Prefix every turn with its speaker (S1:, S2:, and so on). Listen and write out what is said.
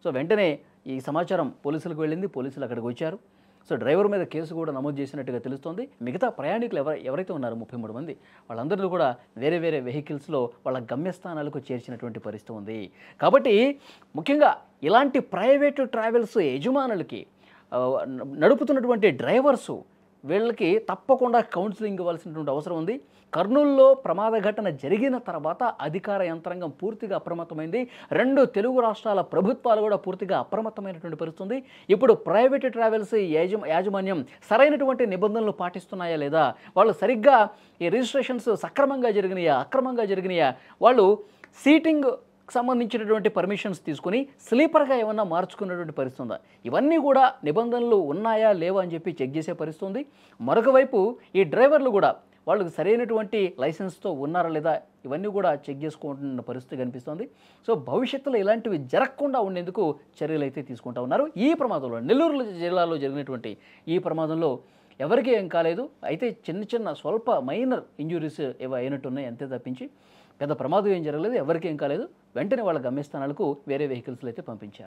S1: So వెంటనే ఈ సమాచారం పోలీసులకు వెళ్ళింది. పోలీసులు అక్కడికి వచ్చారు. సో డ్రైవర్ మీద కేసు కూడా నమోదు చేసినట్టుగా తెలుస్తోంది. మిగతా ప్రయాణికులు ఎవరైతే ఉన్నారో 33 మంది వాళ్ళందరినీ కూడా వేరే వేరే వెహికల్స్లో వాళ్ళ గమ్యస్థానాలకు చేర్చినటువంటి పరిస్థితి ఉంది. కాబట్టి ముఖ్యంగా ఇలాంటి ప్రైవేటు ట్రావెల్స్ యజమానులకి నడుపుతున్నటువంటి డ్రైవర్సు వీళ్ళకి తప్పకుండా కౌన్సిలింగ్ ఇవ్వాల్సినటువంటి అవసరం ఉంది. కర్నూలులో ప్రమాద ఘటన జరిగిన తర్వాత అధికార యంత్రాంగం పూర్తిగా అప్రమత్తమైంది. 2 తెలుగు రాష్ట్రాల ప్రభుత్వాలు కూడా పూర్తిగా అప్రమత్తమైనటువంటి పరిస్థితి ఉంది. ఇప్పుడు ప్రైవేట్ ట్రావెల్స్ యాజమాన్యం సరైనటువంటి నిబంధనలు పాటిస్తున్నాయా లేదా, వాళ్ళు సరిగ్గా ఈ రిజిస్ట్రేషన్స్ సక్రమంగా జరిగినాయా అక్రమంగా జరిగినాయా, వాళ్ళు సీటింగ్ సంబంధించినటువంటి పర్మిషన్స్ తీసుకుని స్లీపర్గా ఏమన్నా మార్చుకున్నటువంటి పరిస్థితి ఉందా, ఇవన్నీ కూడా నిబంధనలు ఉన్నాయా లేవా అని చెప్పి చెక్ చేసే పరిస్థితి ఉంది. మరొక వైపు ఈ డ్రైవర్లు కూడా వాళ్ళకి సరైనటువంటి లైసెన్స్తో ఉన్నారా లేదా ఇవన్నీ కూడా చెక్ చేసుకుంటున్న పరిస్థితి కనిపిస్తుంది. సో భవిష్యత్తులో ఇలాంటివి జరగకుండా ఉండేందుకు చర్యలు అయితే తీసుకుంటా ఉన్నారు. ఈ ప్రమాదంలో నెల్లూరు జిల్లాలో జరిగినటువంటి ఈ ప్రమాదంలో ఎవరికీ ఏం కాలేదు. అయితే చిన్న స్వల్ప మైనర్ ఇంజురీస్ ఏవో అయినట్టున్నాయి అంతే తప్పించి పెద్ద ప్రమాదం ఏం జరగలేదు, ఎవరికీ ఏం కాలేదు. వెంటనే వాళ్ళ గమ్యస్థానాలకు వేరే వెహికల్స్లో అయితే పంపించారు.